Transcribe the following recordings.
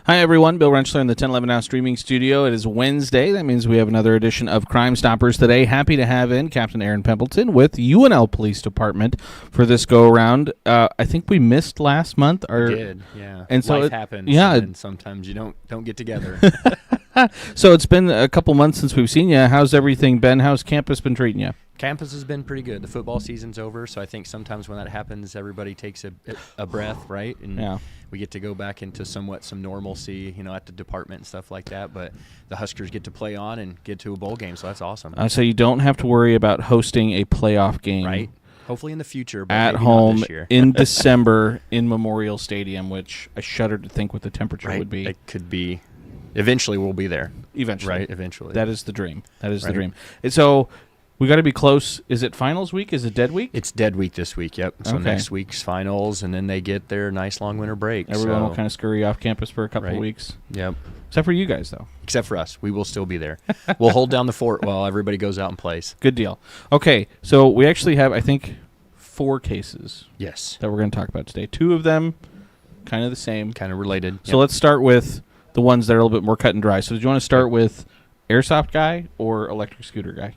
Hi, everyone. Bill Renchler in the 1011 Now streaming studio. It is Wednesday. That means we have another edition of Crime Stoppers today. Happy to have in Captain Aaron Pembleton with UNL Police Department for this go-around. I think we missed last month. We did, yeah. And so life happens, yeah, and sometimes you don't get together. So it's been a couple months since we've seen you. How's everything been? How's campus been treating you? Campus has been pretty good. The football season's over, so I think sometimes when that happens, everybody takes a breath, right? And we get to go back into some normalcy, at the department and stuff like that. But the Huskers get to play on and get to a bowl game, so that's awesome. So you don't have to worry about hosting a playoff game. Right. Hopefully in the future, but at maybe home not this year. in December in Memorial Stadium, which I shudder to think what the temperature would be. It could be. Eventually, we'll be there. Eventually. Right, eventually. That is the dream. That is the dream. And so we got to be close. Is it finals week? Is it dead week? It's dead week this week, yep. So next week's finals, and then they get their nice long winter break. Everyone will kind of scurry off campus for a couple of weeks. Yep. Except for you guys, though. Except for us. We will still be there. We'll hold down the fort while everybody goes out and plays. Good deal. Okay, so we actually have, I think, 4 cases that we're going to talk about today. 2 of them kind of the same. Kind of related. So let's start with the ones that are a little bit more cut and dry. So do you want to start with airsoft guy or electric scooter guy?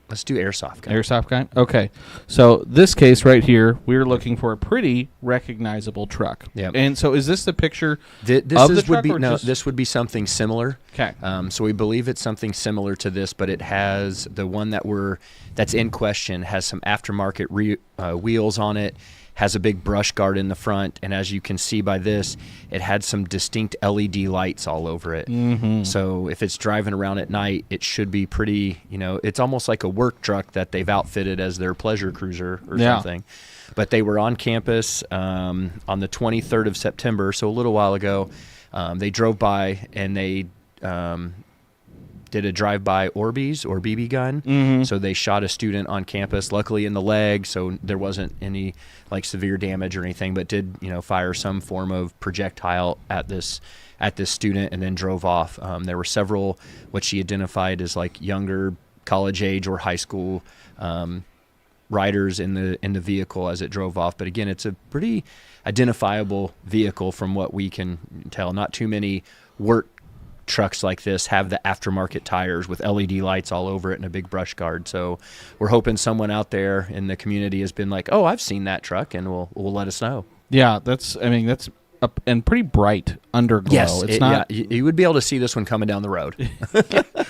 Let's do airsoft guy. Airsoft guy? Okay. So this case right here, we're looking for a pretty recognizable truck. Yep. And so is this the picture of the truck? This would be something similar. Okay. So we believe it's something similar to this, but it has the one that's in question has some aftermarket wheels on it, has a big brush guard in the front, and as you can see by this, it had some distinct LED lights all over it. Mm-hmm. So if it's driving around at night, it should be pretty, it's almost like a work truck that they've outfitted as their pleasure cruiser or something. But they were on campus on the 23rd of September, so a little while ago. They drove by and they did a drive-by Orbeez or BB gun. Mm-hmm. So they shot a student on campus, luckily in the leg, so there wasn't any severe damage or anything, but did fire some form of projectile at this student and then drove off. There were several what she identified as younger college age or high school riders in the vehicle as it drove off. But again, it's a pretty identifiable vehicle from what we can tell. Not too many work trucks like this have the aftermarket tires with LED lights all over it and a big brush guard. So we're hoping someone out there in the community has been like, oh, I've seen that truck, and will let us know. Yeah, that's up and pretty bright underglow. Yes, you would be able to see this one coming down the road.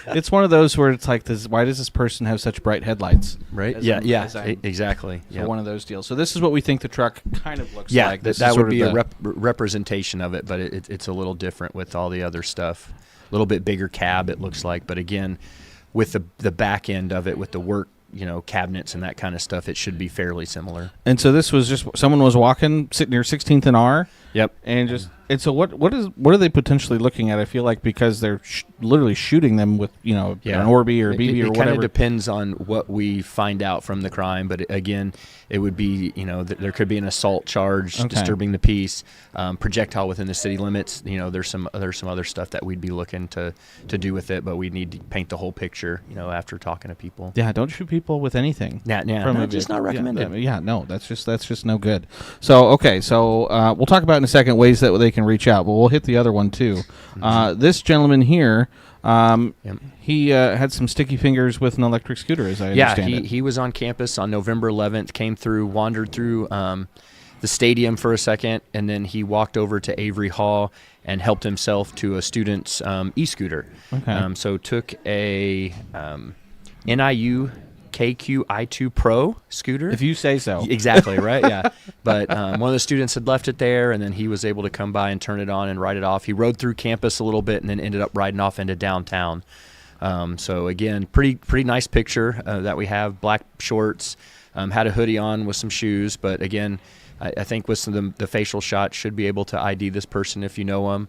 It's one of those where it's like, why does this person have such bright headlights? Right? Exactly. So one of those deals. So this is what we think the truck kind of looks like. That would be a representation of it, but it's a little different with all the other stuff. A little bit bigger cab, it looks like, but again, with the back end of it, with the work, cabinets and that kind of stuff, it should be fairly similar. And so this was just someone was walking sitting near 16th and R. Yep. And so what are they potentially looking at? I feel like because they're literally shooting them with an Orby or a BB or whatever. It kind of depends on what we find out from the crime, but again, it would be there could be an assault charge, disturbing the peace, projectile within the city limits. There's some other stuff that we'd be looking to do with it, but we need to paint the whole picture. After talking to people. Yeah, don't shoot people with anything. Just not recommended. That's just no good. So we'll talk about in a second ways that they can reach out, but we'll hit the other one too. This gentleman here, he had some sticky fingers with an electric scooter, as I understand it. He was on campus on November 11th, wandered through the stadium for a second, and then he walked over to Avery Hall and helped himself to a student's e-scooter. Okay. So took a NIU KQ-i2 Pro scooter. If you say so. Exactly, right? Yeah. But one of the students had left it there, and then he was able to come by and turn it on and ride it off. He rode through campus a little bit and then ended up riding off into downtown. So, again, pretty nice picture that we have. Black shorts, had a hoodie on with some shoes. But, again, I think with the facial shot should be able to ID this person if you know him.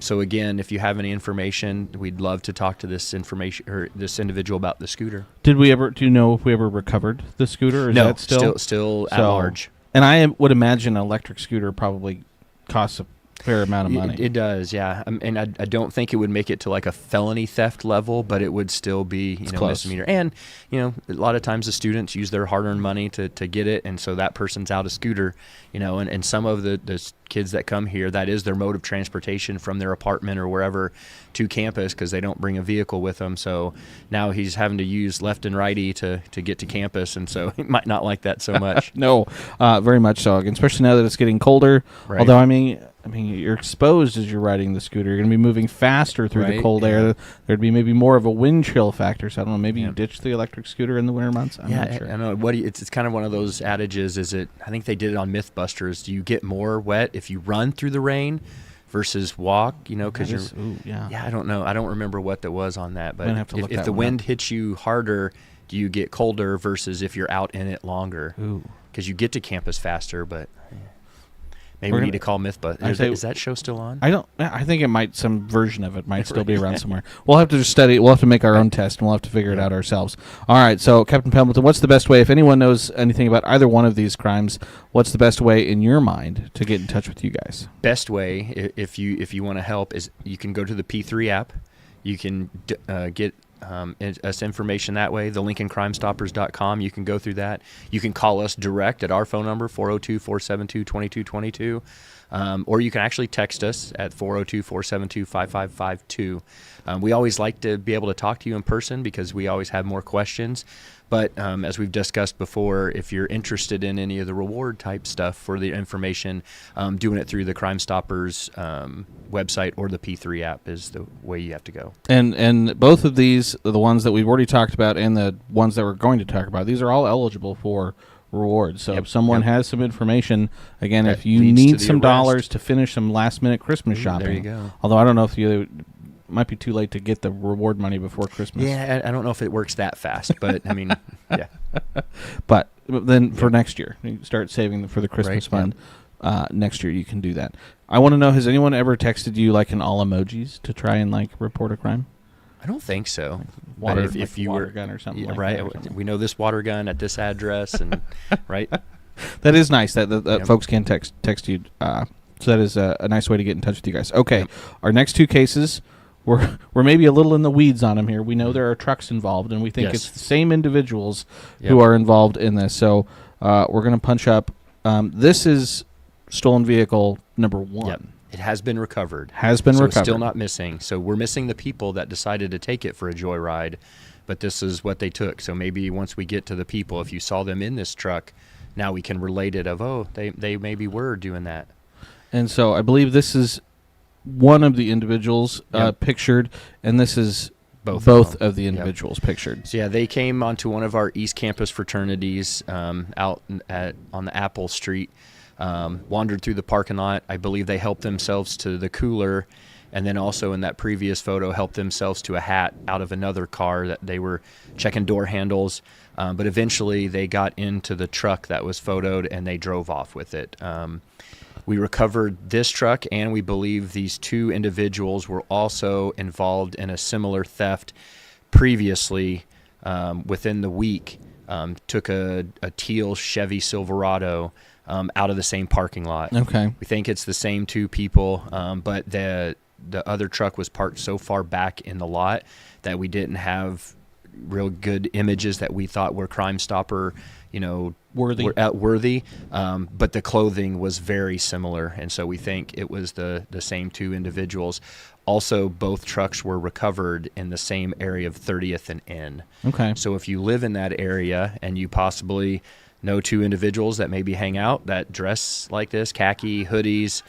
So again, if you have any information, we'd love to talk to this individual about the scooter. Do you know if we ever recovered the scooter? Or is that still at large. And I would imagine an electric scooter probably costs a fair amount of money. It does, yeah. And I don't think it would make it to like a felony theft level, but it would still be misdemeanor. And a lot of times the students use their hard-earned money to get it, and so that person's out a scooter. And some of the kids that come here, that is their mode of transportation from their apartment or wherever to campus because they don't bring a vehicle with them. So now he's having to use left and righty to get to campus, and so he might not like that so much. No, very much so, especially now that it's getting colder. Right. Although, I mean, you're exposed as you're riding the scooter. You're going to be moving faster through the cold air. There'd be maybe more of a wind chill factor. So I don't know. Maybe you ditch the electric scooter in the winter months. I'm not sure. I know. It's kind of one of those adages. I think they did it on MythBusters. Do you get more wet if you run through the rain versus walk? Because I don't know. I don't remember what that was on that. But if the wind hits you harder, do you get colder versus if you're out in it longer? Because you get to campus faster, but. Maybe we need to call MythBusters. Is that show still on? I think it might. Some version of it might still be around somewhere. We'll have to just study. We'll have to make our own test, and we'll have to figure it out ourselves. All right. So, Captain Pembleton, what's the best way? If anyone knows anything about either one of these crimes, what's the best way in your mind to get in touch with you guys? Best way, if you want to help, is you can go to the P3 app. You can get us information that way, the link in crimestoppers.com. You can go through that. You can call us direct at our phone number, 402-472-2222, or you can actually text us at 402-472-5552. We always like to be able to talk to you in person because we always have more questions. But as we've discussed before, if you're interested in any of the reward type stuff for the information, doing it through the Crime Stoppers website or the P3 app is the way you have to go. And both of these, the ones that we've already talked about and the ones that we're going to talk about, these are all eligible for rewards. So if someone has some information, again, that if you need some dollars to finish some last-minute Christmas shopping. There you go. Although I don't know if you... might be too late to get the reward money before Christmas. Yeah, I don't know if it works that fast, but I mean, yeah. But then for next year, you start saving for the Christmas fund. Next year you can do that. I want to know, has anyone ever texted you like an all emojis to try and like report a crime? I don't think so. Water, if you water gun or something. Like right. That or something. We know this water gun at this address, and right. That is nice that folks can text you. So that is a nice way to get in touch with you guys. Okay, our next two cases. We're maybe a little in the weeds on them here. We know there are trucks involved, and we think it's the same individuals who are involved in this. So we're going to punch up. This is stolen vehicle number 1. Yep. It has been recovered. Has been recovered. It's still not missing. So we're missing the people that decided to take it for a joyride, but this is what they took. So maybe once we get to the people, if you saw them in this truck, now we can relate it of, they maybe were doing that. And so I believe this is one of the individuals pictured, and this is both of the individuals pictured. So they came onto one of our East Campus fraternities out on the Apple Street, wandered through the parking lot. I believe they helped themselves to the cooler, and then also in that previous photo helped themselves to a hat out of another car that they were checking door handles. But eventually they got into the truck that was photoed, and they drove off with it. We recovered this truck, and we believe these two individuals were also involved in a similar theft previously within the week. Took a teal Chevy Silverado out of the same parking lot. Okay. We think it's the same two people, but the other truck was parked so far back in the lot that we didn't have real good images that we thought were Crime Stopper, worthy. But the clothing was very similar, and so we think it was the same two individuals. Also, both trucks were recovered in the same area of 30th and N. Okay. So if you live in that area and you possibly know two individuals that maybe hang out that dress like this, khaki, hoodies,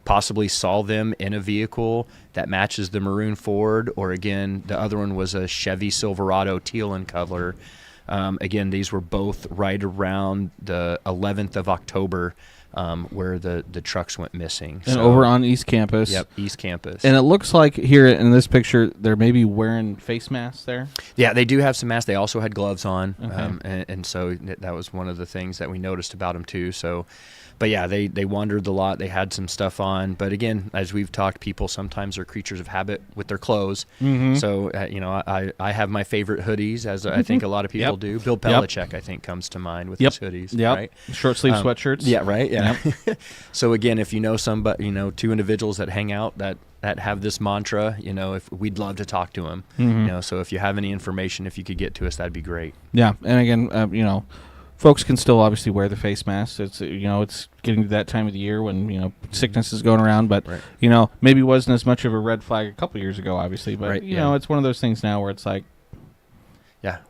possibly saw them in a vehicle that matches the maroon Ford, or again, the other one was a Chevy Silverado teal in color. Again, these were both right around the 11th of October, where the trucks went missing. And over on East Campus. Yep, East Campus. And it looks like here in this picture, they're maybe wearing face masks there. Yeah, they do have some masks. They also had gloves on. Okay. And so that was one of the things that we noticed about them too. So, but yeah, they wandered the lot. They had some stuff on. But again, as we've talked, people sometimes are creatures of habit with their clothes. Mm-hmm. So, I have my favorite hoodies, as I think a lot of people do. Bill Belichick, I think, comes to mind with his hoodies. Yep. Right? Short sleeve sweatshirts. Yeah, right. Yeah. Yep. So again, if you know somebody, two individuals that hang out that have this mantra, if we'd love to talk to them. Mm-hmm. So if you have any information, if you could get to us, that'd be great. Yeah, and again, folks can still obviously wear the face masks. It's it's getting to that time of the year when sickness is going around, but maybe wasn't as much of a red flag a couple years ago, obviously. But it's one of those things now where it's like,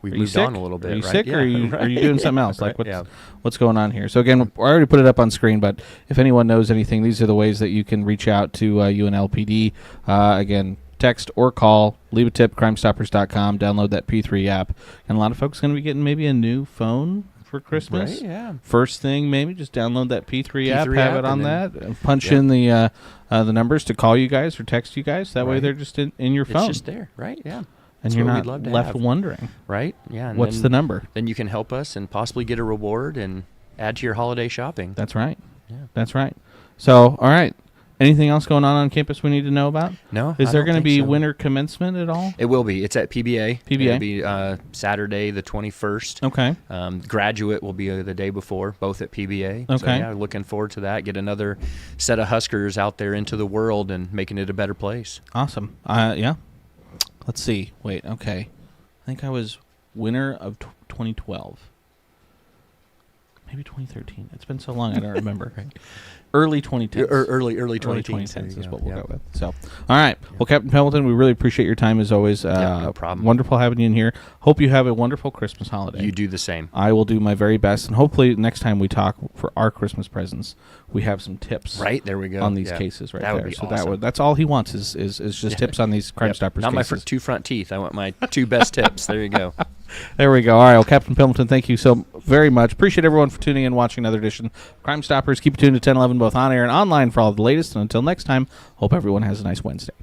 we've moved on a little bit. Are you right? sick, or are you doing something else? Right. Like what's going on here? So again, I already put it up on screen, but if anyone knows anything, these are the ways that you can reach out to UNLPD. Again, text or call, leave a tip, crimestoppers.com, download that P3 app, and a lot of folks are going to be getting maybe a new phone for Christmas. Right, yeah. First thing, maybe just download that P3 app, have app, it on that, and punch in the numbers to call you guys or text you guys. That way they're just in your phone. It's just there, right? Yeah. And That's you're what not we'd love to left have. wondering. Right? Yeah. And what's the number? Then you can help us and possibly get a reward and add to your holiday shopping. That's right. Yeah. That's right. So, all right. Anything else going on campus we need to know about? No. Is there going to be so. winter commencement at all? It will be. It's at PBA. PBA. It'll be Saturday the 21st. Okay. Graduate will be the day before, both at PBA. Okay. So, yeah, looking forward to that. Get another set of Huskers out there into the world and making it a better place. Awesome. Yeah. Let's see. Wait. Okay. I think I was winner of 2012. Maybe 2013. It's been so long I don't remember. Early 2010s. Early 2010s is what we'll go go with. So, all right. Well, Captain Pembleton, we really appreciate your time as always. No problem. Wonderful having you in here. Hope you have a wonderful Christmas holiday. You do the same. I will do my very best, and hopefully next time we talk for our Christmas presents, we have some tips. Right, there we go. On these cases right that there. Would be so awesome. that's all he wants is just tips on these Crime Stoppers Not cases. my two front teeth. I want my two best tips. There you go. There we go. All right. Well, Captain Pembleton, thank you so very much. Appreciate everyone for tuning in, watching another edition of Crime Stoppers. Keep it tuned to 1011, both on air and online for all of the latest. And until next time, hope everyone has a nice Wednesday.